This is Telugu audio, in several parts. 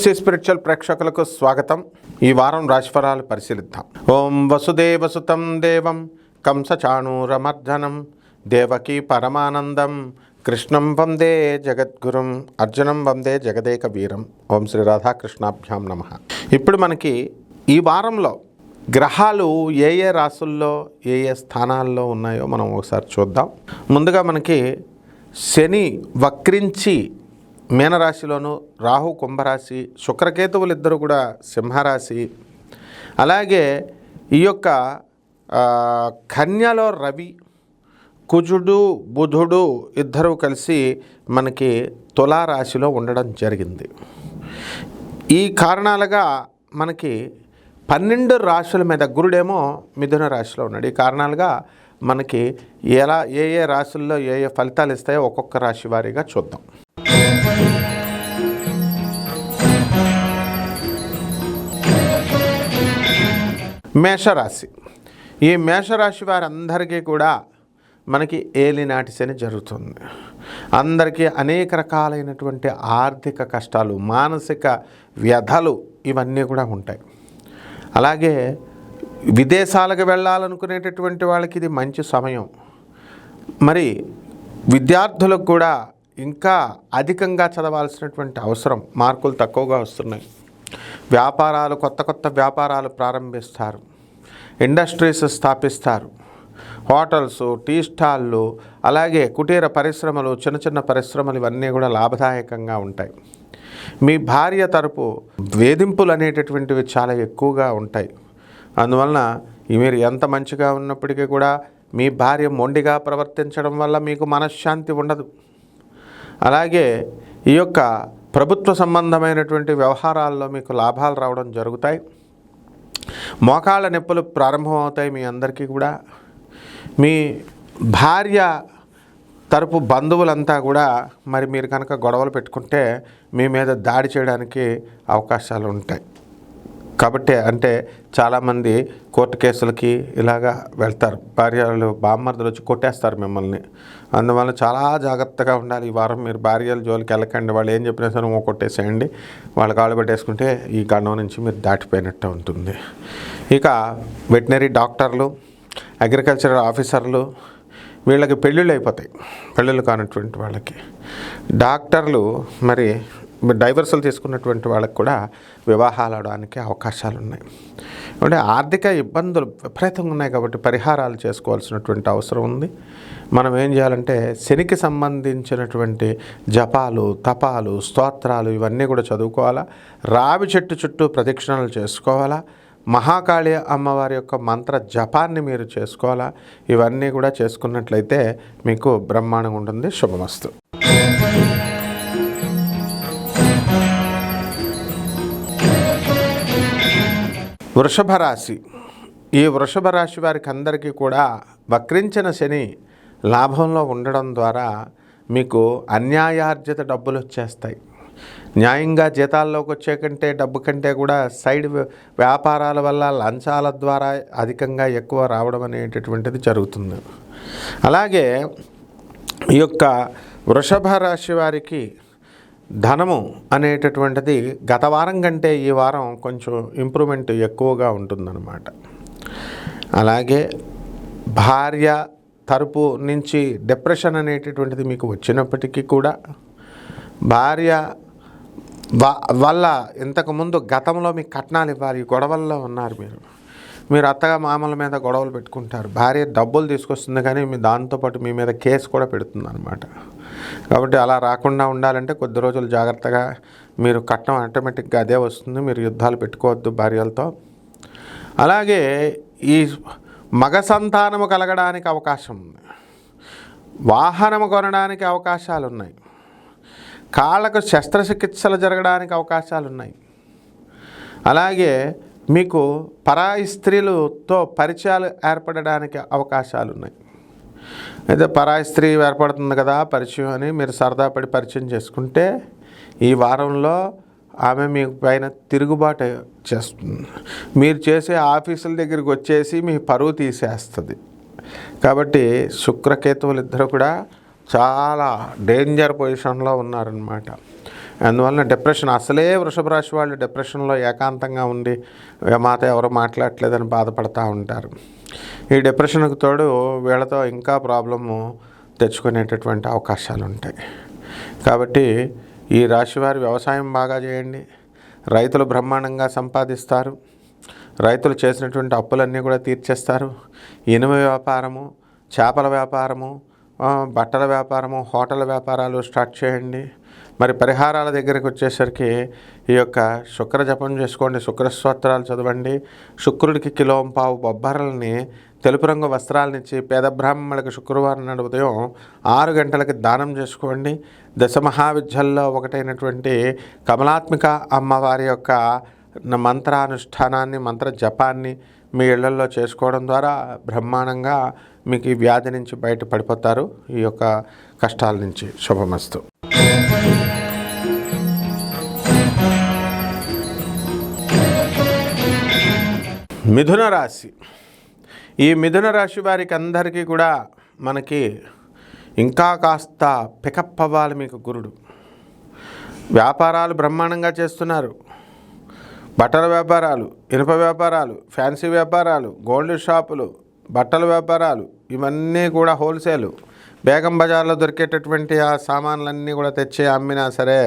పిఎఫ్సి స్పిరిచువల్ ప్రేక్షకులకు స్వాగతం. ఈ వారం రాశిఫలాలు పరిశీలిద్దాం. ఓం వసుదేవసుతం దేవం కంసచాణూరమర్దనం దేవకీ పరమానందం కృష్ణం వందే జగద్గురుం అర్జునం వందే జగదేక వీరం. ఓం శ్రీ రాధాకృష్ణాభ్యాం నమః. ఇప్పుడు మనకి ఈ వారంలో గ్రహాలు ఏ ఏ రాశుల్లో ఏ ఏ స్థానాల్లో ఉన్నాయో మనం ఒకసారి చూద్దాం. ముందుగా మనకి శని వక్రించి మీనరాశిలోను, రాహు కుంభరాశి, శుక్రకేతువులు ఇద్దరు కూడా సింహరాశి, అలాగే ఈ యొక్క కన్యలో రవి, కుజుడు, బుధుడు ఇద్దరు కలిసి మనకి తులారాశిలో ఉండడం జరిగింది. ఈ కారణాలుగా మనకి 12 రాశుల మీద గురుడేమో మిథున రాశిలో ఉన్నాడు. ఈ కారణాలుగా మనకి ఎలా ఏ ఏ రాశుల్లో ఏ ఏ ఫలితాలు ఇస్తాయో ఒక్కొక్క రాశి వారీగా చూద్దాం. మేషరాశి. ఈ మేషరాశి వారందరికీ కూడా మనకి ఏలినాటి శని జరుగుతుంది. అందరికీ అనేక రకాలైనటువంటి ఆర్థిక కష్టాలు, మానసిక వ్యధలు ఇవన్నీ కూడా ఉంటాయి. అలాగే విదేశాలకు వెళ్ళాలనుకునేటటువంటి వాళ్ళకి ఇది మంచి సమయం. మరి విద్యార్థులకు కూడా ఇంకా అధికంగా చదవాల్సినటువంటి అవసరం, మార్కులు తక్కువగా వస్తున్నాయి. వ్యాపారాలు, కొత్త వ్యాపారాలు ప్రారంభిస్తారు, ఇండస్ట్రీస్ స్థాపిస్తారు, హోటల్స్, టీ స్టాళ్ళు, అలాగే కుటీర పరిశ్రమలు, చిన్న పరిశ్రమలు ఇవన్నీ కూడా లాభదాయకంగా ఉంటాయి. మీ భార్య తరపు వేధింపులు అనేటటువంటివి చాలా ఎక్కువగా ఉంటాయి. అందువలన మీరు ఎంత మంచిగా ఉన్నప్పటికీ కూడా మీ భార్య మొండిగా ప్రవర్తించడం వల్ల మీకు మనశ్శాంతి ఉండదు. అలాగే ఈ యొక్క ప్రభుత్వ సంబంధమైనటువంటి వ్యవహారాల్లో మీకు లాభాలు రావడం జరుగుతాయి. మోకాళ్ళ నొప్పులు ప్రారంభమవుతాయి మీ అందరికీ కూడా. మీ భార్య తరపు బంధువులంతా కూడా మరి మీరు కనుక గొడవలు పెట్టుకుంటే మీ మీద దాడి చేయడానికి అవకాశాలు ఉంటాయి. కాబట్టి అంటే చాలామంది కోర్టు కేసులకి ఇలాగా వెళ్తారు. భార్యలు, బామ్మర్దులు వచ్చి కొట్టేస్తారు మిమ్మల్ని. అందువల్ల చాలా జాగ్రత్తగా ఉండాలి. ఈ వారం మీరు భార్యల జోలికి వెళ్ళకండి. వాళ్ళు ఏం చెప్పినా సరే కొట్టేసేయండి. వాళ్ళ కాళ్ళు పెట్టేసుకుంటే ఈ గండం నుంచి మీరు దాటిపోయినట్టు ఉంటుంది. ఇక వెటనరీ డాక్టర్లు, అగ్రికల్చరల్ ఆఫీసర్లు, వీళ్ళకి పెళ్ళిళ్ళు అయిపోతాయి. పెళ్ళిళ్ళు కానటువంటి వాళ్ళకి డాక్టర్లు, మరి డైవర్సల్ తీసుకున్నటువంటి వాళ్ళకి కూడా వివాహాలు అవడానికి అవకాశాలు ఉన్నాయి. అంటే ఆర్థిక ఇబ్బందులు విపరీతంగా ఉన్నాయి కాబట్టి పరిహారాలు చేసుకోవాల్సినటువంటి అవసరం ఉంది. మనం ఏం చేయాలంటే శనికి సంబంధించినటువంటి జపాలు, తపాలు, స్తోత్రాలు ఇవన్నీ కూడా చదువుకోవాలా. రావి చెట్టు చుట్టూ ప్రదక్షిణలు చేసుకోవాలా. మహాకాళి అమ్మవారి యొక్క మంత్ర జపాన్ని మీరు చేసుకోవాలా. ఇవన్నీ కూడా చేసుకున్నట్లయితే మీకు బ్రహ్మాండంగా ఉంటుంది. శుభమస్తు. వృషభ రాశి. ఈ వృషభ రాశి వారికి అందరికీ కూడా వక్రించిన శని లాభంలో ఉండడం ద్వారా మీకు అన్యాయార్జిత డబ్బులు వచ్చేస్తాయి. న్యాయంగా జీతాల్లోకి వచ్చే కంటే డబ్బు కంటే కూడా సైడ్ వ్యాపారాల వల్ల లంచాల ద్వారా అధికంగా ఎక్కువ రావడం అనేటటువంటిది జరుగుతుంది. అలాగే ఈ యొక్క వృషభ రాశి వారికి ధనము అనేటటువంటిది గత వారం కంటే ఈ వారం కొంచెం ఇంప్రూవ్మెంట్ ఎక్కువగా ఉంటుందన్నమాట. అలాగే భార్య తరపు నుంచి డిప్రెషన్ అనేటటువంటిది మీకు వచ్చినప్పటికీ కూడా భార్య వల్ల ఇంతకుముందు గతంలో మీకు కట్నాలు ఇవ్వాలి, గొడవల్లో ఉన్నారు మీరు అత్తగా మామల మీద గొడవలు పెట్టుకుంటారు. భార్య డబ్బులు తీసుకొస్తుంది కానీ దాంతోపాటు మీ మీద కేసు కూడా పెడుతుంది అన్నమాట. కాబట్టి అలా రాకుండా ఉండాలంటే కొద్ది రోజులు జాగ్రత్తగా మీరు కట్నం ఆటోమేటిక్గా అదే వస్తుంది. మీరు యుద్ధాలు పెట్టుకోవద్దు భార్యలతో. అలాగే ఈ మగ సంతానము కలగడానికి అవకాశం ఉంది. వాహనము కొనడానికి అవకాశాలు ఉన్నాయి. కాళ్ళకు శస్త్రచికిత్సలు జరగడానికి అవకాశాలు ఉన్నాయి. అలాగే మీకు పరాయి స్త్రీలతో పరిచయాలు ఏర్పడడానికి అవకాశాలు ఉన్నాయి. అయితే పరాయి స్త్రీ ఏర్పడుతుంది కదా పరిచయం అని మీరు సరదా పడి పరిచయం చేసుకుంటే ఈ వారంలో ఆమె మీ పైన తిరుగుబాటు చేస్తుంది. మీరు చేసే ఆఫీసుల దగ్గరికి వచ్చేసి మీ పరువు తీసేస్తుంది. కాబట్టి శుక్రకేతువులు ఇద్దరు కూడా చాలా డేంజర్ పొజిషన్లో ఉన్నారనమాట. అందువలన డిప్రెషన్ అసలే వృషభ రాశి వాళ్ళు డిప్రెషన్లో ఏకాంతంగా ఉండి మాతో ఎవరు మాట్లాడట్లేదని బాధపడుతూ ఉంటారు. ఈ డిప్రెషన్కు తోడు వీళ్ళతో ఇంకా ప్రాబ్లము తెచ్చుకునేటటువంటి అవకాశాలు ఉంటాయి. కాబట్టి ఈ రాశివారి వ్యవసాయం బాగా చేయండి. రైతులు బ్రహ్మాండంగా సంపాదిస్తారు. రైతులు చేసినటువంటి అప్పులన్నీ కూడా తీర్చేస్తారు. ఇనుము వ్యాపారము, చేపల వ్యాపారము, బట్టల వ్యాపారము, హోటల్ వ్యాపారాలు స్టార్ట్ చేయండి. మరి పరిహారాల దగ్గరికి వచ్చేసరికి ఈ యొక్క శుక్ర జపం చేసుకోండి, శుక్ర స్తోత్రాలు చదవండి. శుక్రుడికి కిలోంపావు బొబ్బర్లని తెలుపు రంగు వస్త్రాలనిచ్చి పేద బ్రాహ్మణులకు శుక్రవారం నాడు ఉదయం 6 గంటలకి దానం చేసుకోండి. దశ మహావిద్యల్లో ఒకటైనటువంటి కమలాత్మిక అమ్మవారి యొక్క మంత్రానుష్ఠానాన్ని, మంత్ర జపాన్ని మీ ఇళ్లలో చేసుకోవడం ద్వారా బ్రహ్మాండంగా మీకు ఈ వ్యాధి నుంచి బయటపడిపోతారు. ఈ యొక్క కష్టాల నుంచి శుభమస్తు. మిథున రాశి. ఈ మిథున రాశి వారికి అందరికీ కూడా మనకి ఇంకా కాస్త పికప్ అవ్వాలి. మీకు గురుడు వ్యాపారాలు బ్రహ్మాండంగా చేస్తున్నారు. బట్టల వ్యాపారాలు, ఇనుప వ్యాపారాలు, ఫ్యాన్సీ వ్యాపారాలు, గోల్డ్ షాపులు, బట్టల వ్యాపారాలు, ఇవన్నీ కూడా హోల్సేలు, బేగం బజార్లో దొరికేటటువంటి ఆ సామాన్లన్నీ కూడా తెచ్చి అమ్మినా సరే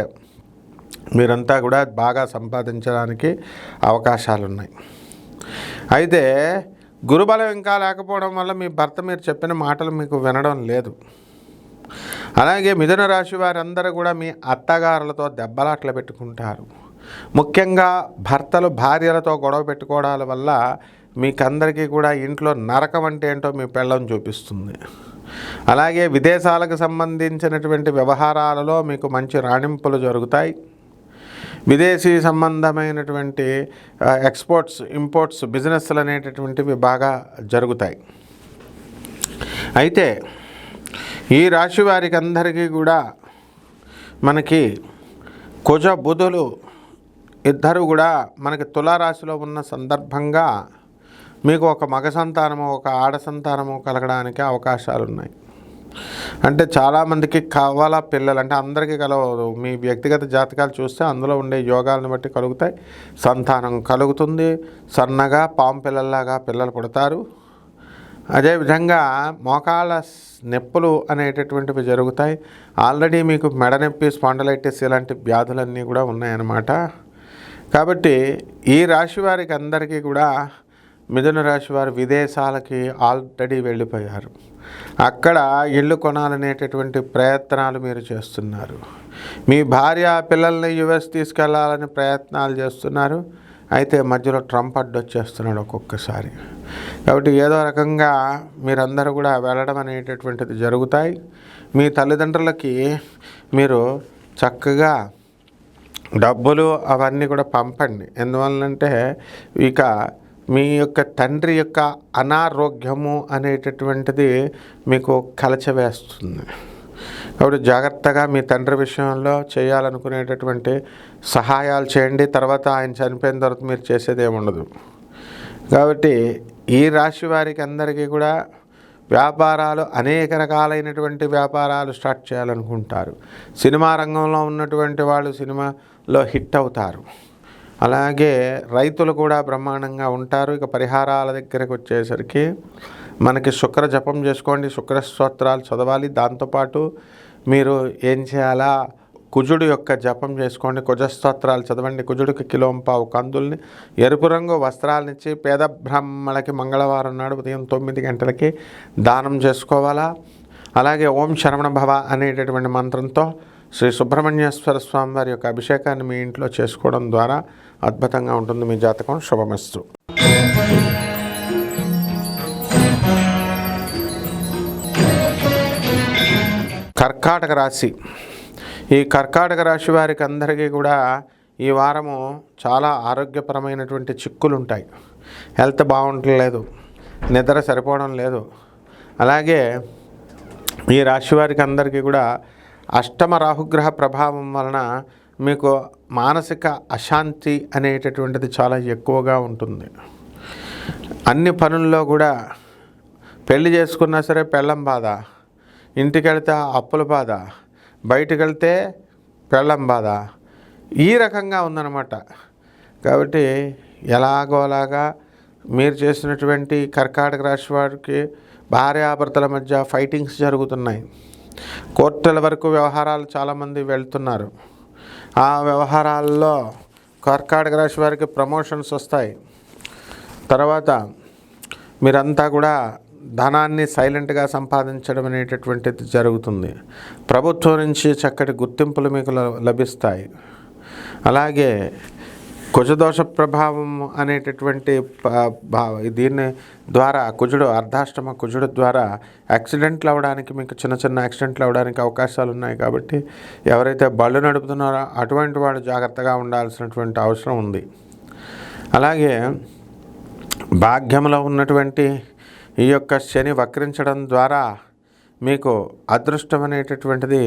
మీరంతా కూడా బాగా సంపాదించడానికి అవకాశాలు ఉన్నాయి. అయితే గురుబలం ఇంకా లేకపోవడం వల్ల మీ భర్త మీరు చెప్పిన మాటలు మీకు వినడం లేదు. అలాగే మిథున రాశి వారందరూ కూడా మీ అత్తగారులతో దెబ్బలాట్లు పెట్టుకుంటారు. ముఖ్యంగా భర్తలు భార్యలతో గొడవ పెట్టుకోవడాల వల్ల మీకందరికీ కూడా ఇంట్లో నరకం అంటే ఏంటో మీ పెళ్ళం చూపిస్తుంది. అలాగే విదేశాలకు సంబంధించినటువంటి వ్యవహారాలలో మీకు మంచి రాణింపులు జరుగుతాయి. విదేశీ సంబంధమైనటువంటి ఎక్స్పోర్ట్స్, ఇంపోర్ట్స్, బిజినెస్లు అనేటటువంటివి బాగా జరుగుతాయి. అయితే ఈ రాశి వారికి అందరికీ కూడా మనకి కుజ బుధులు ఇద్దరు కూడా మనకి తులారాశిలో ఉన్న సందర్భంగా మీకు ఒక మగ సంతానము, ఒక ఆడ సంతానము కలగడానికి అవకాశాలు ఉన్నాయి. అంటే చాలామందికి కవల పిల్లలు, అంటే అందరికీ కలవదు. మీ వ్యక్తిగత జాతకాలు చూస్తే అందులో ఉండే యోగాలను బట్టి కలుగుతాయి. సంతానం కలుగుతుంది. సన్నగా పాము పిల్లల్లాగా పిల్లలు పుడతారు. అదేవిధంగా మోకాళ్ళ నొప్పులు అనేటటువంటివి జరుగుతాయి. ఆల్రెడీ మీకు మెడ నొప్పి, స్పాండలైటిస్ ఇలాంటి వ్యాధులన్నీ కూడా ఉన్నాయన్నమాట. కాబట్టి ఈ రాశి వారికి అందరికీ కూడా మిథున రాశి వారు విదేశాలకి ఆల్రెడీ వెళ్ళిపోయారు. అక్కడ ఇల్లు కొనాలనేటటువంటి ప్రయత్నాలు మీరు చేస్తున్నారు. మీ భార్య పిల్లల్ని యుఎస్ తీసుకెళ్లాలని ప్రయత్నాలు చేస్తున్నారు. అయితే మధ్యలో ట్రంప్ అడ్డొచ్చేస్తున్నాడు ఒక్కొక్కసారి. కాబట్టి ఏదో రకంగా మీరందరూ కూడా వెళ్ళడం అనేటటువంటిది జరుగుతాయి. మీ తల్లిదండ్రులకి మీరు చక్కగా డబ్బులు అవన్నీ కూడా పంపండి. ఎందువల్లంటే ఇక మీ యొక్క తండ్రి యొక్క అనారోగ్యము అనేటటువంటిది మీకు కలచవేస్తుంది. కాబట్టి జాగ్రత్తగా మీ తండ్రి విషయంలో చేయాలనుకునేటటువంటి సహాయాలు చేయండి. తర్వాత ఆయన చనిపోయిన తర్వాత మీరు చేసేది ఏముండదు. కాబట్టి ఈ రాశి వారికి అందరికీ కూడా వ్యాపారాలు, అనేక రకాలైనటువంటి వ్యాపారాలు స్టార్ట్ చేయాలనుకుంటారు. సినిమా రంగంలో ఉన్నటువంటి వాళ్ళు సినిమాలో హిట్ అవుతారు. అలాగే రైతులు కూడా బ్రహ్మాండంగా ఉంటారు. ఇక పరిహారాల దగ్గరకు వచ్చేసరికి మనకి శుక్ర జపం చేసుకోండి, శుక్ర స్తోత్రాలు చదవాలి. దాంతోపాటు మీరు ఏం చేయాలా, కుజుడు యొక్క జపం చేసుకోండి, కుజ స్తోత్రాలు చదవండి. కుజుడికి కిలోంపావు కందుల్ని, ఎరుపు రంగు వస్త్రాలనిచ్చి పేద బ్రాహ్మణులకి మంగళవారం నాడు ఉదయం 9 గంటలకి దానం చేసుకోవాలా. అలాగే ఓం శరవణ భవ అనేటటువంటి మంత్రంతో శ్రీ సుబ్రహ్మణ్యేశ్వర స్వామి వారి యొక్క అభిషేకాన్ని మీ ఇంట్లో చేసుకోవడం ద్వారా అద్భుతంగా ఉంటుంది. మీ జాతకం శుభమస్తు. కర్కాటక రాశి. ఈ కర్కాటక రాశి వారికి అందరికీ కూడా ఈ వారము చాలా ఆరోగ్యపరమైనటువంటి చిక్కులు ఉంటాయి. హెల్త్ బాగుండలేదు, నిద్ర సరిపోవడం లేదు. అలాగే ఈ రాశి వారికి అందరికీ కూడా అష్టమ రాహుగ్రహ ప్రభావం వలన మీకు మానసిక అశాంతి అనేటటువంటిది చాలా ఎక్కువగా ఉంటుంది. అన్ని పనుల్లో కూడా పెళ్లి చేసుకున్నా సరే పెళ్ళం బాధ, ఇంటికి వెళ్తే అప్పుల బాధ, బయటికి వెళ్తే పెళ్ళం బాధ, ఈ రకంగా ఉందన్నమాట. కాబట్టి ఎలాగోలాగా మీరు చేసినటువంటి కర్కాటక రాశి వారికి భార్యాభర్తల మధ్య ఫైటింగ్స్ జరుగుతున్నాయి. కోర్టుల వరకు వ్యవహారాలు చాలామంది వెళ్తున్నారు. ఆ వ్యవహారాల్లో కర్కాటక రాశి వారికి ప్రమోషన్స్ వస్తాయి. తర్వాత మీరంతా కూడా ధనాన్ని సైలెంట్గా సంపాదించడం అనేటటువంటిది జరుగుతుంది. ప్రభుత్వం నుంచి చక్కటి గుర్తింపులు మీకు లభిస్తాయి. అలాగే కుజదోష ప్రభావం అనేటటువంటి దీని ద్వారా కుజుడు అర్ధాష్టమ కుజుడు ద్వారా యాక్సిడెంట్లు అవ్వడానికి, మీకు చిన్న చిన్న యాక్సిడెంట్లు అవ్వడానికి అవకాశాలు ఉన్నాయి. కాబట్టి ఎవరైతే బళ్ళు నడుపుతున్నారో అటువంటి వాళ్ళు జాగ్రత్తగా ఉండాల్సినటువంటి అవసరం ఉంది. అలాగే భాగ్యంలో ఉన్నటువంటి ఈ యొక్క శని వక్రించడం ద్వారా మీకు అదృష్టం అనేటటువంటిది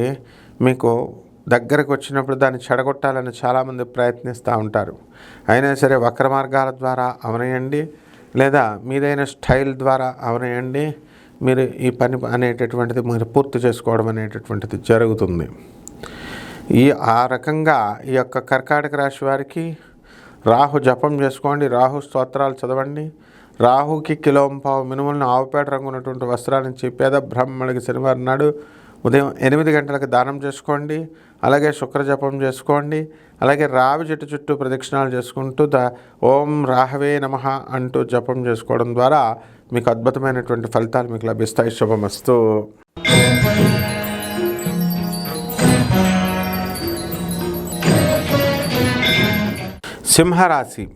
మీకు దగ్గరకు వచ్చినప్పుడు దాన్ని చెడగొట్టాలని చాలామంది ప్రయత్నిస్తూ ఉంటారు. అయినా సరే వక్ర మార్గాల ద్వారా అవనేయండి, లేదా మీదైన స్టైల్ ద్వారా అవనేయండి, మీరు ఈ పని అనేటటువంటిది మీరు పూర్తి చేసుకోవడం అనేటటువంటిది జరుగుతుంది. ఆ రకంగా ఈ యొక్క కర్కాటక రాశి వారికి రాహు జపం చేసుకోండి, రాహు స్తోత్రాలు చదవండి. రాహుకి కిలోంపావు మినుములను ఆవుపేట రంగు ఉన్నటువంటి వస్త్రాలించి పేద బ్రాహ్మణుడికి శనివారం నాడు ఉదయం 8 గంటలకు దానం చేసుకోండి. అలాగే శుక్ర జపం చేసుకోండి. అలాగే రావి చెట్టు చుట్టూ ప్రదక్షిణాలు చేసుకుంటూ ఓం రాహవే నమః అంటూ జపం చేసుకోవడం ద్వారా మీకు అద్భుతమైనటువంటి ఫలితాలు మీకు లభిస్తాయి. శుభమస్తు. సింహరాశి.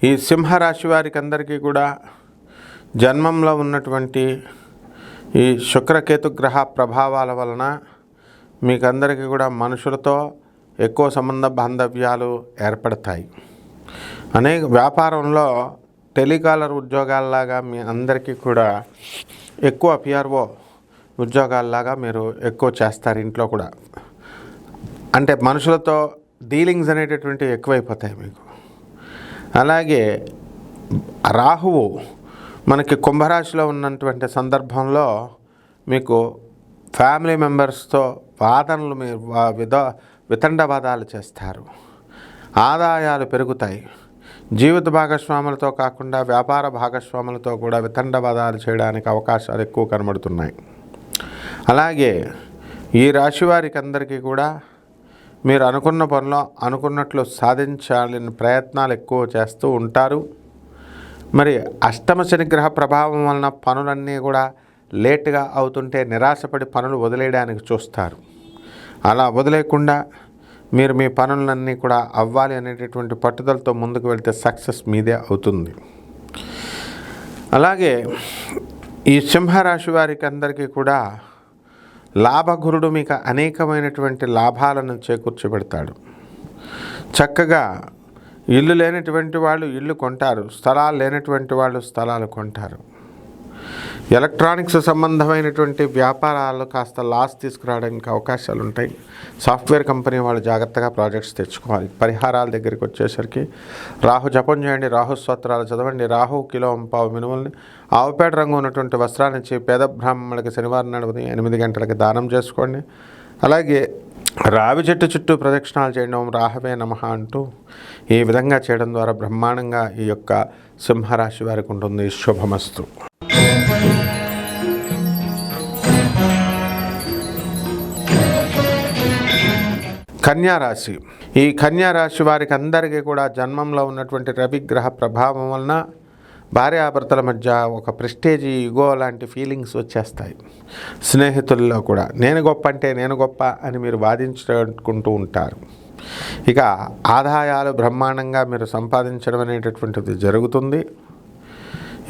ఈ సింహరాశి వారికి అందరికీ కూడా జన్మంలో ఉన్నటువంటి ఈ శుక్రకేతు గ్రహ ప్రభావాల వలన మీకందరికీ కూడా మనుషులతో ఎక్కువ సంబంధ బాంధవ్యాలు ఏర్పడతాయి. అనేక వ్యాపారంలో టెలికాలర్ ఉద్యోగాల్లాగా మీ అందరికీ కూడా ఎక్కువ పిఆర్ఓ ఉద్యోగాల్లాగా మీరు ఎక్కువ చేస్తారు. ఇంట్లో కూడా అంటే మనుషులతో డీలింగ్స్ అనేటటువంటివి ఎక్కువైపోతాయి మీకు. అలాగే రాహువు మనకి కుంభరాశిలో ఉన్నటువంటి సందర్భంలో మీకు ఫ్యామిలీ మెంబర్స్తో వాదనలు మీరు వితండవాదాలు చేస్తారు. ఆదాయాలు పెరుగుతాయి. జీవిత భాగస్వాములతో కాకుండా వ్యాపార భాగస్వాములతో కూడా వితండవాదాలు చేయడానికి అవకాశాలు ఎక్కువ కనబడుతున్నాయి. అలాగే ఈ రాశి వారికి అందరికీ కూడా మీరు అనుకున్న పనిలో అనుకున్నట్లు సాధించాలని ప్రయత్నాలు ఎక్కువ చేస్తూ ఉంటారు. మరి అష్టమ శనిగ్రహ ప్రభావం వలన పనులన్నీ కూడా లేటుగా అవుతుంటే నిరాశపడి పనులు వదిలేయడానికి చూస్తారు. అలా వదిలేయకుండా మీరు మీ పనులన్నీ కూడా అవ్వాలి అనేటటువంటి పట్టుదలతో ముందుకు వెళ్తే సక్సెస్ మీదే అవుతుంది. అలాగే ఈ సింహరాశి వారికి అందరికీ కూడా లాభగురుడు మీకు అనేకమైనటువంటి లాభాలను చేకూర్చిపెడతాడు. చక్కగా ఇల్లు లేనటువంటి వాళ్ళు ఇల్లు కొంటారు, స్థలాలు లేనటువంటి వాళ్ళు స్థలాలు కొంటారు. ఎలక్ట్రానిక్స్ సంబంధమైనటువంటి వ్యాపారాలు కాస్త లాస్ తీసుకురావడానికి అవకాశాలు ఉంటాయి. సాఫ్ట్వేర్ కంపెనీ వాళ్ళు జాగ్రత్తగా ప్రాజెక్ట్స్ తెచ్చుకోవాలి. పరిహారాల దగ్గరికి వచ్చేసరికి రాహు జపం చేయండి, రాహు స్తోత్రాలు చదవండి. రాహు కిలోంపావు మినుముల్ని ఆవుపేట రంగు ఉన్నటువంటి వస్త్రాన్నిచ్చి పేద బ్రాహ్మణులకి శనివారం నాడు ఉదయం 8 గంటలకి దానం చేసుకోండి. అలాగే రావి చెట్టు చుట్టూ ప్రదక్షిణాలు చేయడం, రాహవే నమః అంటూ ఈ విధంగా చేయడం ద్వారా బ్రహ్మాండంగా ఈ యొక్క సింహరాశి వారికి ఉంటుంది. శుభమస్తు. కన్యారాశి. ఈ కన్యారాశి వారికి అందరికీ కూడా జన్మంలో ఉన్నటువంటి రవిగ్రహ ప్రభావం వలన భార్యాభర్తల మధ్య ఒక ప్రెస్టేజీ, ఈగో లాంటి ఫీలింగ్స్ వచ్చేస్తాయి. స్నేహితుల్లో కూడా నేను గొప్ప అంటే నేను గొప్ప అని మీరు వాదించుకుంటూ ఉంటారు. ఇక ఆదాయాలు బ్రహ్మాండంగా మీరు సంపాదించడం అనేటటువంటిది జరుగుతుంది.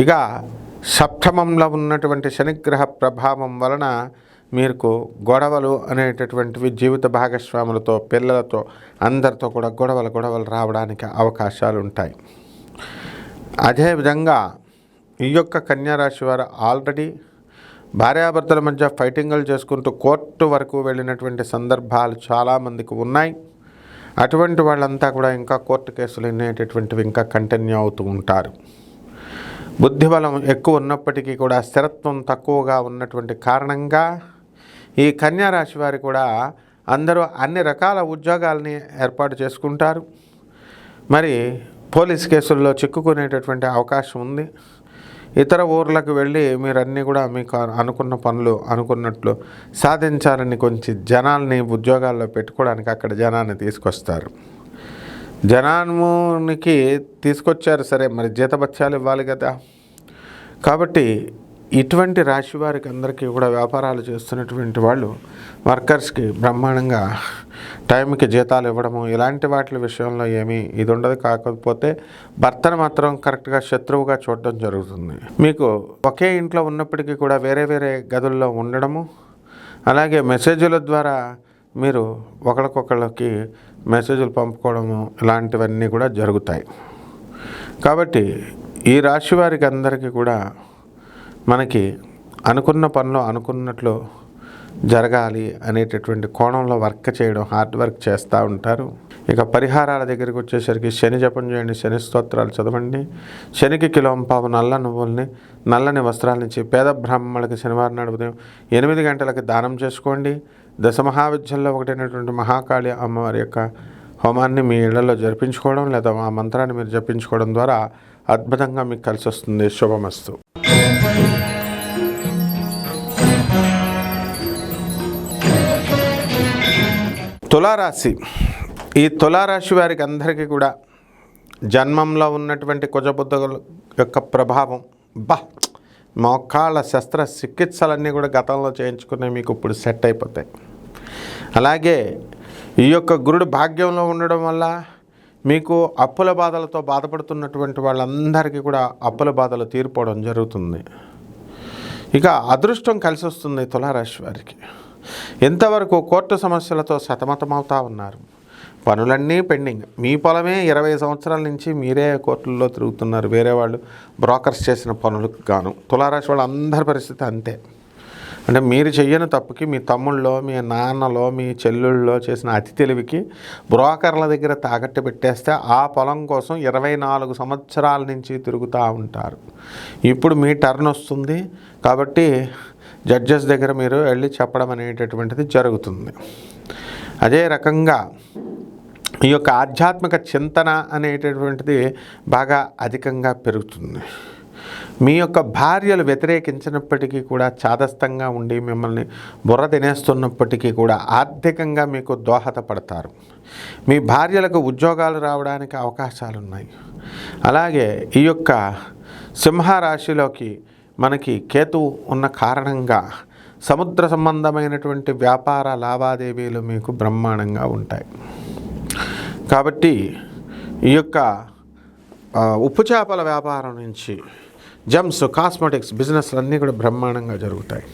ఇక సప్తమంలో ఉన్నటువంటి శనిగ్రహ ప్రభావం వలన మీకు గొడవలు అనేటటువంటివి జీవిత భాగస్వాములతో, పిల్లలతో, అందరితో కూడా గొడవలు రావడానికి అవకాశాలు ఉంటాయి. అదేవిధంగా ఈ యొక్క కన్యారాశి వారు ఆల్రెడీ భార్యాభర్తల మధ్య ఫైటింగ్లు చేసుకుంటూ కోర్టు వరకు వెళ్ళినటువంటి సందర్భాలు చాలామందికి ఉన్నాయి. అటువంటి వాళ్ళంతా కూడా ఇంకా కోర్టు కేసులు అనేటటువంటివి ఇంకా కంటిన్యూ అవుతూ ఉంటారు. బుద్ధిబలం ఎక్కువ ఉన్నప్పటికీ కూడా స్థిరత్వం తక్కువగా ఉన్నటువంటి కారణంగా ఈ కన్యారాశి వారు కూడా అందరూ అన్ని రకాల ఉద్యోగాల్ని ఏర్పాటు చేసుకుంటారు. మరి పోలీస్ కేసుల్లో చిక్కుకునేటటువంటి అవకాశం ఉంది. ఇతర ఊర్లకు వెళ్ళి మీరన్నీ కూడా మీకు అనుకున్న పనులు అనుకున్నట్లు సాధించాలని కొంచెం జనాల్ని ఉద్యోగాల్లో పెట్టుకోవడానికి అక్కడ జనాన్ని తీసుకొస్తారు. జనానికి తీసుకొచ్చారు సరే, మరి జీతభత్యాలు ఇవ్వాలి కదా. కాబట్టి ఇటువంటి రాశి వారికి అందరికీ కూడా వ్యాపారాలు చేస్తున్నటువంటి వాళ్ళు వర్కర్స్కి బ్రహ్మాండంగా టైంకి జీతాలు ఇవ్వడము ఇలాంటి వాటి విషయంలో ఏమీ ఇది ఉండదు. కాకపోతే భర్తను మాత్రం కరెక్ట్గా శత్రువుగా చూడడం జరుగుతుంది. మీకు ఒకే ఇంట్లో ఉన్నప్పటికీ కూడా వేరే వేరే గదుల్లో ఉండడము, అలాగే మెసేజ్ల ద్వారా మీరు ఒకరికొకళ్ళకి మెసేజ్లు పంపుకోవడము ఇలాంటివన్నీ కూడా జరుగుతాయి. కాబట్టి ఈ రాశి వారికి అందరికీ కూడా మనకి అనుకున్న పనులు అనుకున్నట్లు జరగాలి అనేటటువంటి కోణంలో వర్క్ చేయడం, హార్డ్ వర్క్ చేస్తూ ఉంటారు. ఇక పరిహారాల దగ్గరికి వచ్చేసరికి శని జపం చేయండి, శని స్తోత్రాలు చదవండి, శనికి కిలోంపావు నల్ల నువ్వుల్ని నల్లని వస్త్రాలనిచ్చి పేద బ్రాహ్మణులకి శనివారం నాడు ఉదయం 8 గంటలకి దానం చేసుకోండి. దశమహావిద్యల్లో ఒకటైనటువంటి మహాకాళి అమ్మవారి యొక్క హోమాన్ని మీ ఇళ్లలో జరిపించుకోవడం లేదా ఆ మంత్రాన్ని మీరు జపించుకోవడం ద్వారా అద్భుతంగా మీకు కలిసి వస్తుంది. శుభమస్తు. తులారాశి. ఈ తులారాశి వారికి అందరికీ కూడా జన్మంలో ఉన్నటువంటి కుజబుద్ధుల యొక్క ప్రభావం మోకాళ్ళ శస్త్ర చికిత్సలన్నీ కూడా గతంలో చేయించుకునే మీకు ఇప్పుడు సెట్ అయిపోతాయి. అలాగే ఈ యొక్క గురుడు భాగ్యంలో ఉండడం వల్ల మీకు అప్పుల బాధలతో బాధపడుతున్నటువంటి వాళ్ళందరికీ కూడా అప్పుల బాధలు తీరిపోవడం జరుగుతుంది. ఇక అదృష్టం కలిసి వస్తుంది తులారాశి వారికి. ఎంతవరకు కోర్టు సమస్యలతో సతమతమవుతూ ఉన్నారు, పనులన్నీ పెండింగ్. మీ పొలమే 20 సంవత్సరాల నుంచి మీరే కోర్టుల్లో తిరుగుతున్నారు, వేరే వాళ్ళు బ్రోకర్స్ చేసిన పనులకు గాను. తులారాశి వాళ్ళ అందరి పరిస్థితి అంతే. అంటే మీరు చెయ్యని తప్పుకి మీ తమ్ముళ్ళలో, మీ నాన్నలో, మీ చెల్లుళ్ళలో చేసిన అతి తెలివికి బ్రోకర్ల దగ్గర తాకట్టు పెట్టేస్తే ఆ పొలం కోసం 24 సంవత్సరాల నుంచి తిరుగుతూ ఉంటారు. ఇప్పుడు మీ టర్న్ వస్తుంది కాబట్టి జడ్జెస్ దగ్గర మీరు వెళ్ళి చెప్పడం అనేటటువంటిది జరుగుతుంది. అదే రకంగా ఈ యొక్క ఆధ్యాత్మిక చింతన అనేటటువంటిది బాగా అధికంగా పెరుగుతుంది. మీ యొక్క భార్యలు వ్యతిరేకించినప్పటికీ కూడా చాదస్తంగా ఉండి మిమ్మల్ని బుర్ర తినేస్తున్నప్పటికీ కూడా ఆర్థికంగా మీకు దోహదపడతారు. మీ భార్యలకు ఉద్యోగాలు రావడానికి అవకాశాలు ఉన్నాయి. అలాగే ఈ యొక్క సింహరాశిలోకి మనకి కేతువు ఉన్న కారణంగా సముద్ర సంబంధమైనటువంటి వ్యాపార లావాదేవీలు మీకు బ్రహ్మాండంగా ఉంటాయి. కాబట్టి ఈ యొక్క ఉప్పు చేపల వ్యాపారం నుంచి జమ్స్, కాస్మెటిక్స్ బిజినెస్లు అన్నీ కూడా బ్రహ్మాండంగా జరుగుతాయి.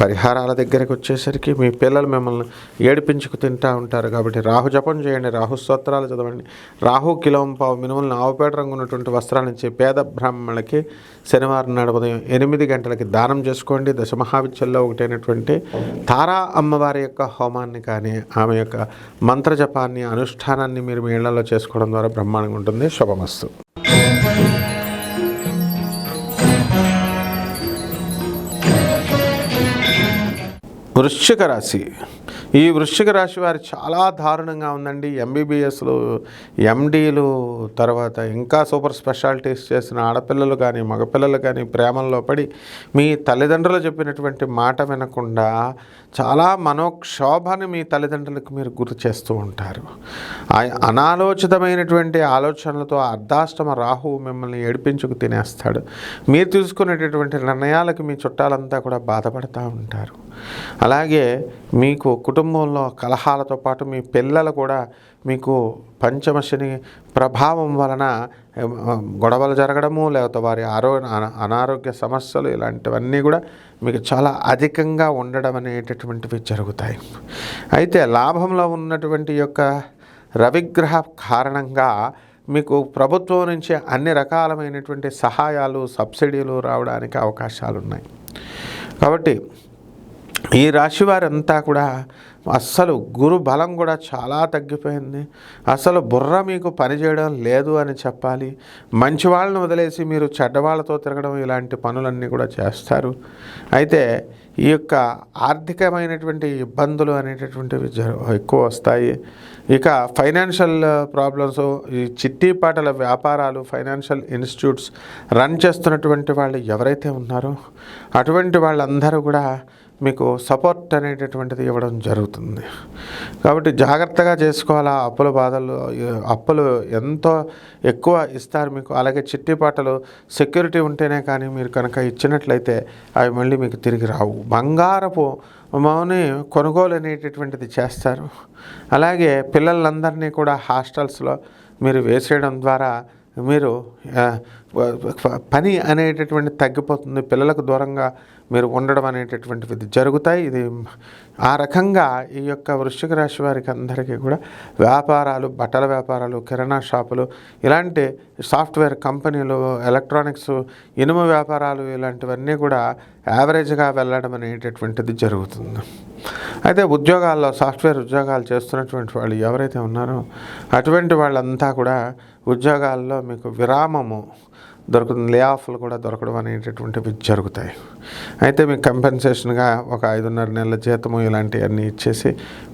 పరిహారాల దగ్గరికి వచ్చేసరికి మీ పిల్లలు మిమ్మల్ని ఏడిపించుకు తింటూ ఉంటారు కాబట్టి రాహు జపం చేయండి, రాహు స్తోత్రాలు చదవండి, రాహు కిలోంపావు మినుములను ఆవుపేట రంగు ఉన్నటువంటి వస్త్రాలు ఇచ్చి పేద బ్రాహ్మణులకి శనివారం నాడు ఉదయం 8 గంటలకి దానం చేసుకోండి. దశమహావిద్యల్లో ఒకటైనటువంటి తారా అమ్మవారి యొక్క హోమాన్ని కానీ ఆమె యొక్క మంత్రజపాన్ని అనుష్ఠానాన్ని మీరు మీ ఇళ్లలో చేసుకోవడం ద్వారా బ్రహ్మాండంగా ఉంటుంది. శుభమస్తు. వృశ్చిక రాశి. ఈ వృశ్చిక రాశి వారు చాలా దారుణంగా ఉందండి. ఎంబీబీఎస్లు, ఎండీలు, తర్వాత ఇంకా సూపర్ స్పెషాలిటీస్ చేసిన ఆడపిల్లలు కానీ మగపిల్లలు కానీ ప్రేమల్లో పడి మీ తల్లిదండ్రులు చెప్పినటువంటి మాట వినకుండా చాలా మనోక్షోభాన్ని మీ తల్లిదండ్రులకు మీరు గుర్తు చేస్తూ ఉంటారు. అనాలోచితమైనటువంటి ఆలోచనలతో అర్ధాష్టమ రాహువు మిమ్మల్ని ఏడిపించుకు తినేస్తాడు. మీరు తీసుకునేటటువంటి నిర్ణయాలకు మీ చుట్టాలంతా కూడా బాధపడుతూ ఉంటారు. అలాగే మీకు కుటుంబంలో కలహాలతో పాటు మీ పిల్లలు కూడా మీకు పంచమశని ప్రభావం వలన గొడవలు జరగడము, లేకపోతే వారి అనారోగ్య సమస్యలు ఇలాంటివన్నీ కూడా మీకు చాలా అధికంగా ఉండడం అనేటటువంటివి జరుగుతాయి. అయితే లాభంలో ఉన్నటువంటి యొక్క రవిగ్రహ కారణంగా మీకు ప్రభుత్వం నుంచి అన్ని రకాలమైనటువంటి సహాయాలు, సబ్సిడీలు రావడానికి అవకాశాలు ఉన్నాయి. కాబట్టి ఈ రాశి వారంతా కూడా అస్సలు గురు బలం కూడా చాలా తగ్గిపోయింది. అసలు బుర్ర మీకు పనిచేయడం లేదు అని చెప్పాలి. మంచి వాళ్ళని వదిలేసి మీరు చెడ్డవాళ్ళతో తిరగడం, ఇలాంటి పనులన్నీ కూడా చేస్తారు. అయితే ఈ యొక్క ఆర్థికమైనటువంటి ఇబ్బందులు అనేటటువంటివి ఎక్కువ వస్తాయి. ఇక ఫైనాన్షియల్ ప్రాబ్లమ్స్, ఈ చిట్టీపాటల వ్యాపారాలు, ఫైనాన్షియల్ ఇన్స్టిట్యూట్స్ రన్ చేస్తున్నటువంటి వాళ్ళు ఎవరైతే ఉన్నారో అటువంటి వాళ్ళందరూ కూడా మీకు సపోర్ట్ అనేటటువంటిది ఇవ్వడం జరుగుతుంది. కాబట్టి జాగ్రత్తగా చేసుకోవాలా. అప్పులు ఎంతో ఎక్కువ ఇస్తారు మీకు. అలాగే చిట్టిపాటలు సెక్యూరిటీ ఉంటేనే కానీ మీరు కనుక ఇచ్చినట్లయితే అవి మళ్ళీ మీకు తిరిగి రావు. బంగారపు మౌని కొనుగోలు అనేటటువంటిది చేస్తారు. అలాగే పిల్లలందరినీ కూడా హాస్టల్స్లో మీరు వేసేయడం ద్వారా మీరు పని అనేటటువంటి తగ్గిపోతుంది. పిల్లలకు దూరంగా మీరు ఉండడం అనేటటువంటివి జరుగుతాయి. ఇది ఆ రకంగా ఈ యొక్క వృశ్చిక రాశి వారికి అందరికీ కూడా వ్యాపారాలు, బట్టల వ్యాపారాలు, కిరాణా షాపులు, ఇలాంటి సాఫ్ట్వేర్ కంపెనీలు, ఎలక్ట్రానిక్స్, ఇనుము వ్యాపారాలు, ఇలాంటివన్నీ కూడా యావరేజ్గా వెళ్ళడం అనేటటువంటిది జరుగుతుంది. అయితే ఉద్యోగాల్లో, సాఫ్ట్వేర్ ఉద్యోగాలు చేస్తున్నటువంటి వాళ్ళు ఎవరైతే ఉన్నారో అటువంటి వాళ్ళంతా కూడా ఉద్యోగాల్లో మీకు విరామము దొరుకుతుంది. లే ఆఫ్లు కూడా దొరకడం అనేటటువంటివి జరుగుతాయి. అయితే మీకు కంపెన్సేషన్గా ఒక 5.5 నెలల జీతము ఇలాంటివన్నీ ఇచ్చేసి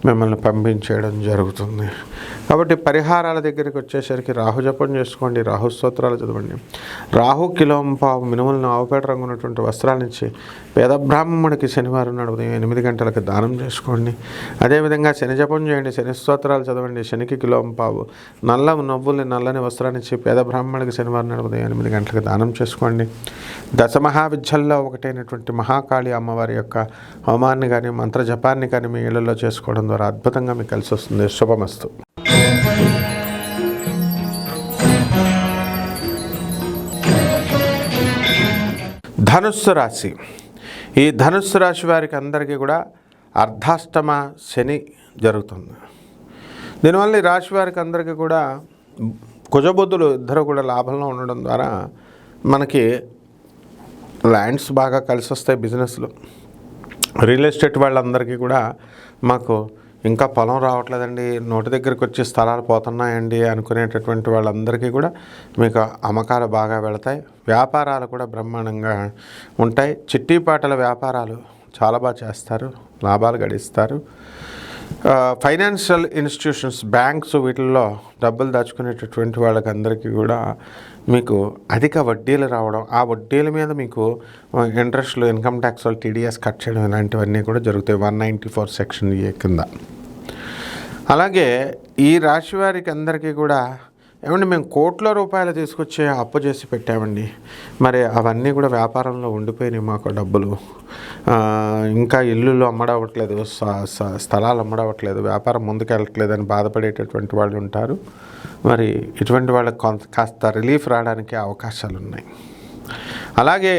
మిమ్మల్ని పంపించేయడం జరుగుతుంది. కాబట్టి పరిహారాల దగ్గరికి వచ్చేసరికి రాహు జపం చేసుకోండి, రాహు స్తోత్రాలు చదవండి. రాహు కిలోంపావు మినుములను ఆవుపేట రంగు ఉన్నటువంటి వస్త్రాలనిచ్చి పేద బ్రాహ్మణుడికి శనివారం నాడు ఉదయం 8 గంటలకు దానం చేసుకోండి. అదేవిధంగా శని జపం చేయండి, శని స్తోత్రాలు చదవండి. శనికి కిలోంపావు నల్లని వస్త్రాన్నిచ్చి పేద బ్రాహ్మణుడికి శనివారం నాడు ఉదయం 8 గంటలకు దానం చేసుకోండి. దశమహావిద్యల్లో ఒకటైనటువంటి మహాకాళి అమ్మవారి యొక్క హోమాన్ని కానీ, మంత్ర జపాన్ని కానీ మీ ఇళ్లలో చేసుకోవడం ద్వారా అద్భుతంగా మీకు కలిసి వస్తుంది. శుభమస్తు. ధనుస్సు రాశి. ఈ ధనుస్సు రాశి వారికి అందరికీ కూడా అర్ధాష్టమ శని జరుగుతుంది. దీనివల్ల ఈ రాశి వారికి అందరికీ కూడా కుజబుద్ధులు ఇద్దరు కూడా లాభంలో ఉండడం ద్వారా మనకి ల్యాండ్స్ బాగా కలిసి వస్తాయి. బిజినెస్లు, రియల్ ఎస్టేట్ వాళ్ళందరికీ కూడా మాకు ఇంకా పొలం రావట్లేదండి, నోటి దగ్గరికి వచ్చి స్థలాలు పోతున్నాయండి అనుకునేటటువంటి వాళ్ళందరికీ కూడా మీకు అమ్మకాలు బాగా వెళతాయి. వ్యాపారాలు కూడా బ్రహ్మాండంగా ఉంటాయి. చిట్టీపాటల వ్యాపారాలు చాలా బాగా చేస్తారు, లాభాలు గడిస్తారు. ఫైనాన్షియల్ ఇన్స్టిట్యూషన్స్, బ్యాంక్స్, వీటిల్లో డబ్బులు దాచుకునేటటువంటి వాళ్ళకి అందరికీ కూడా మీకు అధిక వడ్డీలు రావడం, ఆ వడ్డీల మీద మీకు ఇంట్రెస్ట్లు, ఇన్కమ్ ట్యాక్స్, టీడీఎస్ కట్ చేయడం ఇలాంటివన్నీ కూడా జరుగుతాయి 194 సెక్షన్ ఏ కింద. అలాగే ఈ రాశి వారికి అందరికీ కూడా ఏమండి మేము కోట్ల రూపాయలు తీసుకొచ్చి అప్పు చేసి పెట్టామండి, మరి అవన్నీ కూడా వ్యాపారంలో ఉండిపోయినాయి, మాకు డబ్బులు ఇంకా ఇల్లులు అమ్మడవట్లేదు, స్థలాలు అమ్మడవట్లేదు, వ్యాపారం ముందుకు వెళ్ళట్లేదు అని బాధపడేటటువంటి వాళ్ళు ఉంటారు. మరి ఇటువంటి వాళ్ళకి కాస్త రిలీఫ్ రావడానికి అవకాశాలు ఉన్నాయి. అలాగే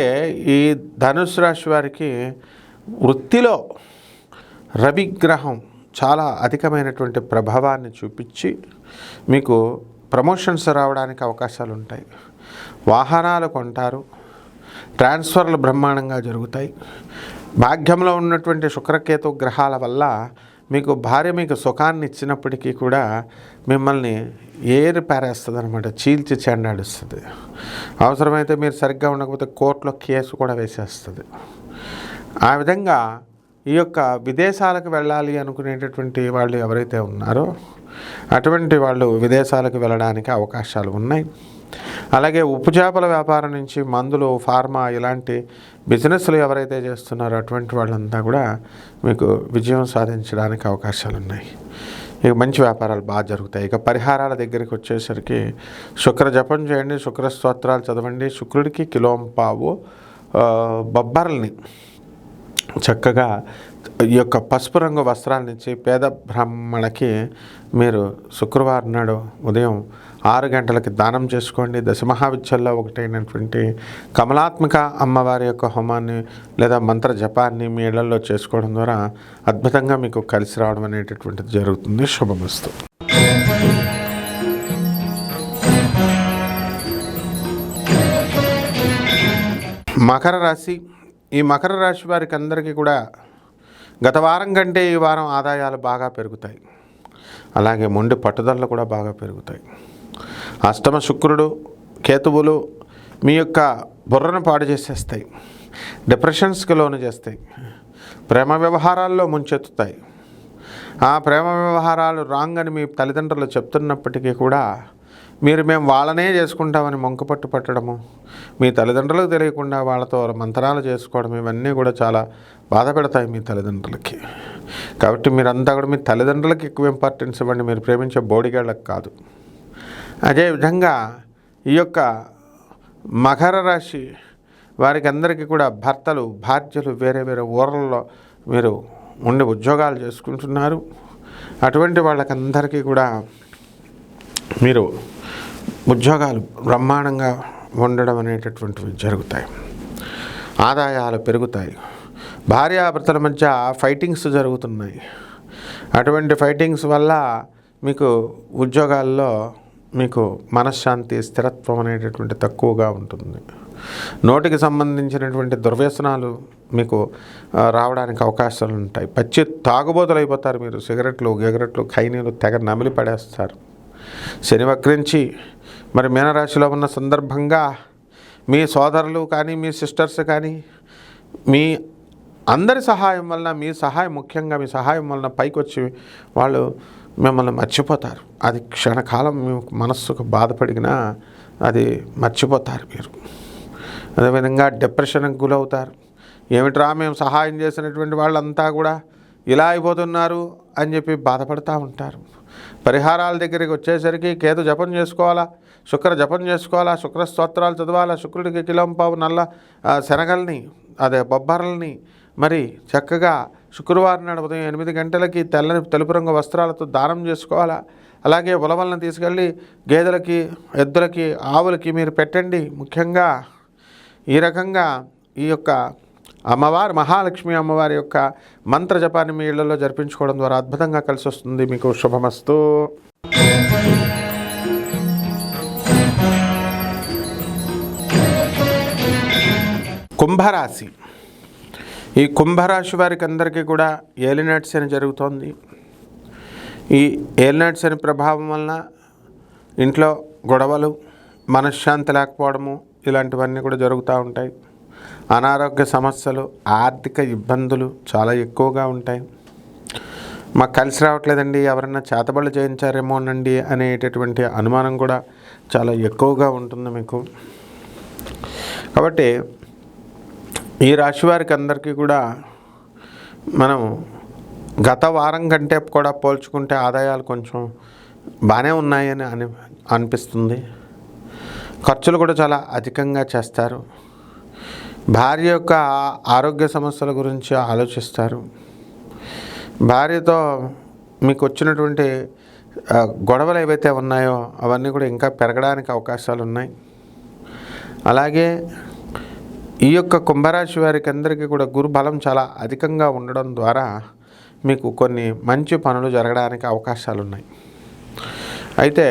ఈ ధనుసు రాశి వారికి వృత్తిలో రవిగ్రహం చాలా అధికమైనటువంటి ప్రభావాన్ని చూపించి మీకు ప్రమోషన్స్ రావడానికి అవకాశాలు ఉంటాయి. వాహనాలు కొంటారు, ట్రాన్స్ఫర్లు బ్రహ్మాండంగా జరుగుతాయి. భాగ్యంలో ఉన్నటువంటి శుక్రకేతు గ్రహాల వల్ల మీకు భార్య మీకు సుఖాన్ని ఇచ్చినప్పటికీ కూడా మిమ్మల్ని ఏరి పారేస్తుంది అనమాట, చీల్చి చెండాడుస్తుంది. అవసరమైతే మీరు సరిగ్గా ఉండకపోతే కోర్టులో కేసు కూడా వేసేస్తుంది. ఆ విధంగా ఈ యొక్క విదేశాలకు వెళ్ళాలి అనుకునేటటువంటి వాళ్ళు ఎవరైతే ఉన్నారో అటువంటి వాళ్ళు విదేశాలకు వెళ్ళడానికి అవకాశాలు ఉన్నాయి. అలాగే ఉప్పు చేపల వ్యాపారం నుంచి మందులు, ఫార్మా ఇలాంటి బిజినెస్లు ఎవరైతే చేస్తున్నారో అటువంటి వాళ్ళంతా కూడా మీకు విజయం సాధించడానికి అవకాశాలు ఉన్నాయి. ఇక మంచి వ్యాపారాలు బాగా జరుగుతాయి. ఇక పరిహారాల దగ్గరికి వచ్చేసరికి శుక్ర జపం చేయండి, శుక్ర స్తోత్రాలు చదవండి. శుక్రుడికి కిలోంపావు బొబ్బర్లని చక్కగా ఈ యొక్క పసుపు రంగు వస్త్రాలనిచ్చి పేద బ్రాహ్మణకి మీరు శుక్రవారం నాడు ఉదయం 6 గంటలకి దానం చేసుకోండి. దశమహావిద్యల్లో ఒకటైనటువంటి కమలాత్మక అమ్మవారి యొక్క హోమాన్ని లేదా మంత్ర జపాన్ని మీ ఇళ్లలో చేసుకోవడం ద్వారా అద్భుతంగా మీకు కలిసి రావడం అనేటటువంటిది జరుగుతుంది. శుభమస్తు. మకర రాశి. ఈ మకర రాశి వారికి అందరికీ కూడా గత వారం కంటే ఈ వారం ఆదాయాలు బాగా పెరుగుతాయి. అలాగే మొండి పట్టుదలలు కూడా బాగా పెరుగుతాయి. అష్టమ శుక్రుడు కేతువులు మీ యొక్క బుర్రను పాడు చేసేస్తాయి, డిప్రెషన్స్కి లోను చేస్తాయి, ప్రేమ వ్యవహారాల్లో ముంచెత్తుతాయి. ఆ ప్రేమ వ్యవహారాలు రాంగ్ అని మీ తల్లిదండ్రులు చెప్తున్నప్పటికీ కూడా మేము వాళ్ళనే చేసుకుంటామని మొంకపట్టు పట్టడము, మీ తల్లిదండ్రులకు తెలియకుండా వాళ్ళతో మంతనాలు చేసుకోవడం, ఇవన్నీ కూడా చాలా బాధ పెడతాయి మీ తల్లిదండ్రులకి. కాబట్టి మీరంతా కూడా మీ తల్లిదండ్రులకి ఎక్కువ ఇంపార్టెన్స్ ఇవ్వండి, మీరు ప్రేమించే బోడిగాళ్ళకి కాదు. అదేవిధంగా ఈ యొక్క మకర రాశి వారికి అందరికీ కూడా భర్తలు భార్యలు వేరే వేరే ఊర్లలో మీరు ఉండి ఉద్యోగాలు చేసుకుంటున్నారు. అటువంటి వాళ్ళకందరికీ కూడా మీరు ఉద్యోగాలు బ్రహ్మాండంగా ఉండడం అనేటటువంటివి జరుగుతాయి. ఆదాయాలు పెరుగుతాయి. భార్యాభర్తల మధ్య ఫైటింగ్స్ జరుగుతున్నాయి. అటువంటి ఫైటింగ్స్ వల్ల మీకు ఉద్యోగాల్లో మీకు మనశ్శాంతి స్థిరత్వం అనేటటువంటి తక్కువగా ఉంటుంది. నోటికి సంబంధించినటువంటి దుర్వ్యసనాలు మీకు రావడానికి అవకాశాలు ఉంటాయి. పచ్చి తాగుబోతులు అయిపోతారు మీరు. సిగరెట్లు ఖైనీలు తెగ నమిలి పడేస్తారు. శని వక్రించి మరి మీనరాశిలో ఉన్న సందర్భంగా మీ సోదరులు కానీ మీ సిస్టర్స్ కానీ మీ అందరి సహాయం వలన, మీ సహాయం ముఖ్యంగా మీ సహాయం వలన పైకి వచ్చి వాళ్ళు మిమ్మల్ని మర్చిపోతారు. అది క్షణకాలం మీ మనస్సుకు బాధపడినా అది మర్చిపోతారు మీరు. అదేవిధంగా డిప్రెషన్కి గురవుతారు. ఏమిట్రా మేము సహాయం చేసినటువంటి వాళ్ళంతా కూడా ఇలా అయిపోతున్నారు అని చెప్పి బాధపడుతూ ఉంటారు. పరిహారాల దగ్గరికి వచ్చేసరికి కేతు జపం చేసుకోవాలా, శుక్ర జపం చేసుకోవాలా, శుక్ర స్తోత్రాలు చదవాలా, శుక్రుడికి కిలోంపావు నల్ల శనగల్ని అదే బొబ్బర్లని మరి చక్కగా శుక్రవారం నాడు ఉదయం 8 గంటలకి తెలుపు రంగు వస్త్రాలతో దానం చేసుకోవాలా. అలాగే ఉలవలను తీసుకెళ్ళి గేదెలకి, ఎద్దులకి, ఆవులకి మీరు పెట్టండి. ముఖ్యంగా ఈ రకంగా ఈ యొక్క అమ్మవారు మహాలక్ష్మి అమ్మవారి యొక్క మంత్ర జపాన్ని మీ ఇళ్లలో జరిపించుకోవడం ద్వారా అద్భుతంగా కలిసి వస్తుంది. మీకు శుభమస్తు. కుంభరాశి. ఈ కుంభరాశి వారికి అందరికీ కూడా ఏలినాటి శని జరుగుతోంది. ఈ ఏలినాటి శని ప్రభావం వలన ఇంట్లో గొడవలు, మనశ్శాంతి లేకపోవడము ఇలాంటివన్నీ కూడా జరుగుతూ ఉంటాయి. అనారోగ్య సమస్యలు, ఆర్థిక ఇబ్బందులు చాలా ఎక్కువగా ఉంటాయి. మాకు కలిసి రావట్లేదండి, ఎవరన్నా చేతబడులు చేయించారేమోనండి అనేటటువంటి అనుమానం కూడా చాలా ఎక్కువగా ఉంటుంది మీకు. కాబట్టి ఈ రాశి వారికి అందరికీ కూడా మనం గత వారం కంటే కూడా పోల్చుకుంటే ఆదాయాలు కొంచెం బాగానే ఉన్నాయని అనిపిస్తుంది. ఖర్చులు కూడా చాలా అధికంగా చేస్తారు. భార్య యొక్క ఆరోగ్య సమస్యల గురించి ఆలోచిస్తారు. భార్యతో మీకు వచ్చినటువంటి గొడవలు ఏవైతే ఉన్నాయో అవన్నీ కూడా ఇంకా పెరగడానికి అవకాశాలు ఉన్నాయి. అలాగే ఈ యొక్క కుంభరాశి వారికి అందరికీ కూడా గురు బలం చాలా అధికంగా ఉండడం ద్వారా మీకు కొన్ని మంచి పనులు జరగడానికి అవకాశాలు ఉన్నాయి. అయితే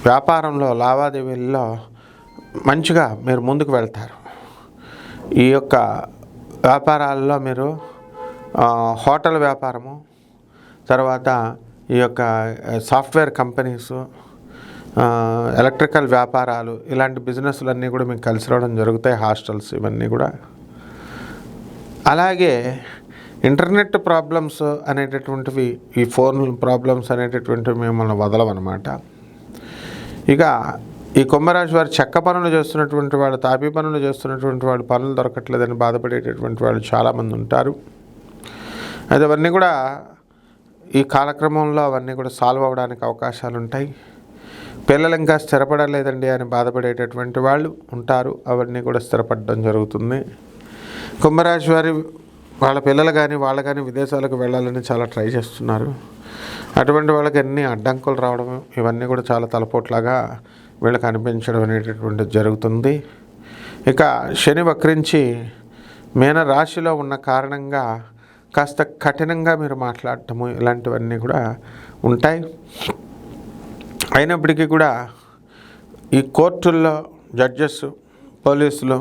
వ్యాపారంలో, లావాదేవీల్లో మంచిగా మీరు ముందుకు వెళ్తారు. ఈ యొక్క వ్యాపారాల్లో మీరు హోటల్ వ్యాపారము, తర్వాత ఈ యొక్క సాఫ్ట్వేర్ కంపెనీసు, ఎలక్ట్రికల్ వ్యాపారాలు, ఇలాంటి బిజినెస్లన్నీ కూడా మీకు కలిసి రావడం జరుగుతాయి. హాస్టల్స్ ఇవన్నీ కూడా. అలాగే ఇంటర్నెట్ ప్రాబ్లమ్స్ అనేటటువంటివి, ఈ ఫోన్ ప్రాబ్లమ్స్ అనేటటువంటివి మిమ్మల్ని వదలవన్నమాట. ఇక ఈ కుంభరాశి వారు చెక్క పనులు చేస్తున్నటువంటి వాళ్ళు, తాపీ పనులు చేస్తున్నటువంటి వాళ్ళు పనులు దొరకట్లేదని బాధపడేటటువంటి వాళ్ళు చాలామంది ఉంటారు. అయితే అవన్నీ కూడా ఈ కాలక్రమంలో అవన్నీ కూడా సాల్వ్ అవ్వడానికి అవకాశాలు ఉంటాయి. పిల్లలు ఇంకా స్థిరపడలేదండి అని బాధపడేటటువంటి వాళ్ళు ఉంటారు. అవన్నీ కూడా స్థిరపడడం జరుగుతుంది. కుంభరాశి వారి వాళ్ళ పిల్లలు కానీ వాళ్ళు కానీ విదేశాలకు వెళ్ళాలని చాలా ట్రై చేస్తున్నారు. అటువంటి వాళ్ళకి అన్ని అడ్డంకులు రావడం, ఇవన్నీ కూడా చాలా తలపోట్లాగా వీళ్ళకి అనిపించడం అనేటటువంటిది జరుగుతుంది. ఇక శని వక్రించి మీన రాశిలో ఉన్న కారణంగా కాస్త కఠినంగా మీరు మాట్లాడటము ఇలాంటివన్నీ కూడా ఉంటాయి. అయినప్పటికీ కూడా ఈ కోర్టుల్లో జడ్జెస్, పోలీసులు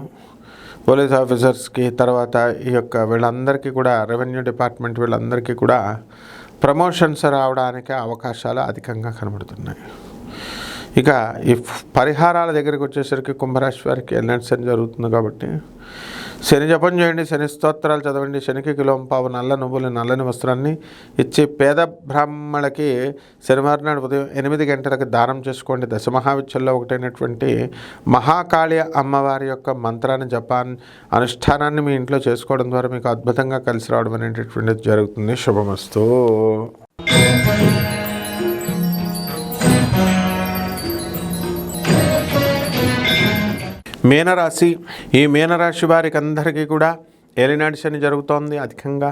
పోలీస్ ఆఫీసర్స్కి, తర్వాత ఈ యొక్క వీళ్ళందరికీ కూడా రెవెన్యూ డిపార్ట్మెంట్ వీళ్ళందరికీ కూడా ప్రమోషన్స్ రావడానికి అవకాశాలు అధికంగా కనబడుతున్నాయి. ఇక ఈ పరిహారాల దగ్గరికి వచ్చేసరికి కుంభరాశి వారికి ఎల్నెట్ శని జరుగుతుంది కాబట్టి శని జపం చేయండి, శని స్తోత్రాలు చదవండి, శనికి కిలోంపావు నల్ల నువ్వులు నల్లని వస్త్రాన్ని ఇచ్చి పేద బ్రాహ్మణులకి శనివారం నాడు ఉదయం 8 గంటలకు దానం చేసుకోండి. దశమహావిద్యల్లో ఒకటైనటువంటి మహాకాళి అమ్మవారి యొక్క మంత్రాన్ని జపాన్ని అనుష్ఠానాన్ని మీ ఇంట్లో చేసుకోవడం ద్వారా మీకు అద్భుతంగా కలిసి రావడం అనేటటువంటిది జరుగుతుంది. శుభమస్తు. మీనరాశి. ఈ మీనరాశి వారికి అందరికీ కూడా ఏలినాటి శని జరుగుతోంది అధికంగా.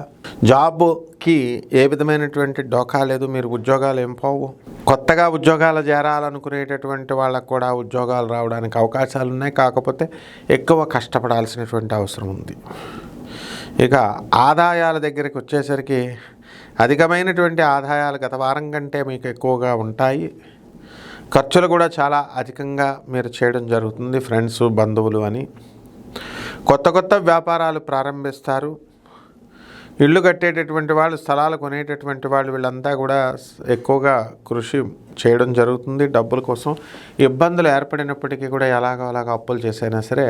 జాబ్కి ఏ విధమైనటువంటి డోకా లేదు, మీరు ఉద్యోగాలు ఏం పోవు. కొత్తగా ఉద్యోగాలు చేరాలనుకునేటటువంటి వాళ్ళకు కూడా ఉద్యోగాలు రావడానికి అవకాశాలు ఉన్నాయి, కాకపోతే ఎక్కువ కష్టపడాల్సినటువంటి అవసరం ఉంది. ఇక ఆదాయాల దగ్గరికి వచ్చేసరికి అధికమైనటువంటి ఆదాయాలు గత వారం కంటే మీకు ఎక్కువగా ఉంటాయి. ఖర్చులు కూడా చాలా అధికంగా మీరు చేయడం జరుగుతుంది, ఫ్రెండ్స్ బంధువులు అని. కొత్త వ్యాపారాలు ప్రారంభిస్తారు. ఇళ్ళు కట్టేటటువంటి వాళ్ళు, స్థలాలు కొనేటటువంటి వాళ్ళు, వీళ్ళంతా కూడా ఎక్కువగా కృషి చేయడం జరుగుతుంది. డబ్బుల కోసం ఇబ్బందులు ఏర్పడినప్పటికీ కూడా ఎలాగో అలాగ అప్పులు చేసైనా సరే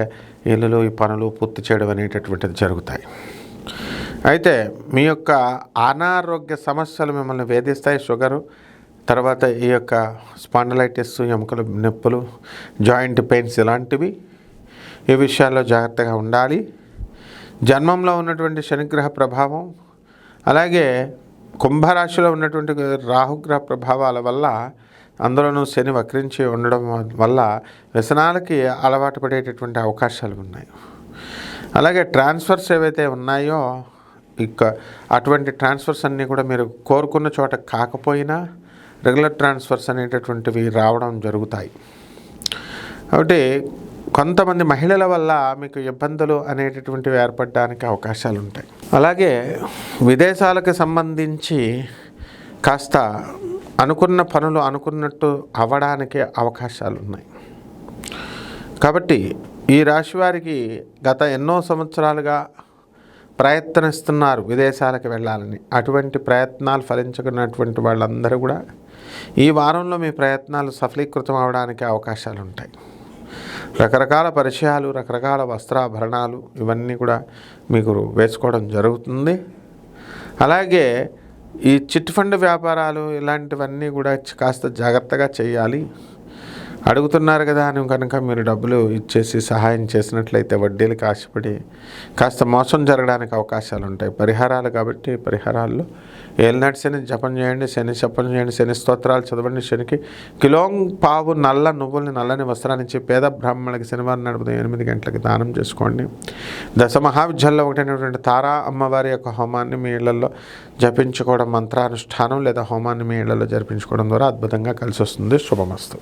ఇళ్ళు ఈ పనులు పూర్తి చేయడం అనేటటువంటిది జరుగుతాయి. అయితే మీ యొక్క అనారోగ్య సమస్యలు మిమ్మల్ని వేధిస్తాయి. షుగరు, తర్వాత ఈ యొక్క స్పాండిలైటిస్, ఎముకల నొప్పులు, జాయింట్ పెయిన్స్, ఇలాంటివి ఈ విషయాల్లో జాగ్రత్తగా ఉండాలి. జన్మంలో ఉన్నటువంటి శనిగ్రహ ప్రభావం, అలాగే కుంభరాశిలో ఉన్నటువంటి రాహుగ్రహ ప్రభావాల వల్ల, అందులోనూ శని వక్రించి ఉండడం వల్ల వ్యసనాలకి అలవాటు పడేటటువంటి అవకాశాలు ఉన్నాయి. అలాగే ట్రాన్స్ఫర్స్ ఏవైతే ఉన్నాయో, ఇక అటువంటి ట్రాన్స్ఫర్స్ అన్నీ కూడా మీరు కోరుకున్న చోట కాకపోయినా రెగ్యులర్ ట్రాన్స్ఫర్స్ అనేటటువంటివి రావడం జరుగుతాయి. కాబట్టి కొంతమంది మహిళల వల్ల మీకు ఇబ్బందులు అనేటటువంటివి ఏర్పడడానికి అవకాశాలు ఉంటాయి. అలాగే విదేశాలకు సంబంధించి కాస్త అనుకున్న పనులు అనుకున్నట్టు అవ్వడానికి అవకాశాలు ఉన్నాయి. కాబట్టి ఈ రాశి వారికి గత ఎన్నో సంవత్సరాలుగా ప్రయత్నిస్తున్నారు విదేశాలకు వెళ్ళాలని. అటువంటి ప్రయత్నాలు ఫలించుకున్నటువంటి వాళ్ళందరూ కూడా ఈ వారంలో మీ ప్రయత్నాలు సఫలీకృతం అవడానికి అవకాశాలు ఉంటాయి. రకరకాల పరిచయాలు, రకరకాల వస్త్రాభరణాలు ఇవన్నీ కూడా మీకు వేసుకోవడం జరుగుతుంది. అలాగే ఈ చిట్ ఫండ్ వ్యాపారాలు ఇలాంటివన్నీ కూడా కాస్త జాగ్రత్తగా చేయాలి. అడుగుతున్నారు కదా అని కనుక మీరు డబ్బులు ఇచ్చేసి సహాయం చేసినట్లయితే వడ్డీలకు ఆశపడి కాస్త మోసం జరగడానికి అవకాశాలు ఉంటాయి. పరిహారాలు కాబట్టి పరిహారాల్లో ఏలినాటి శని జపం చేయండి, శని జపం చేయండి, శని స్తోత్రాలు చదవండి, శనికి కిలోంపావు నల్ల నువ్వుల్ని నల్లని వస్త్రాన్ని ఇచ్చి పేద బ్రాహ్మణులకి శనివారం నాడు 8 గంటలకి దానం చేసుకోండి. దశమహావిద్యల్లో ఒకటైనటువంటి తారా అమ్మవారి యొక్క హోమాన్ని మీ ఇళ్లలో జపించుకోవడం, మంత్రానుష్ఠానం లేదా హోమాన్ని మీ ఇళ్లలో జరిపించుకోవడం ద్వారా అద్భుతంగా కలిసి వస్తుంది. శుభమస్తు.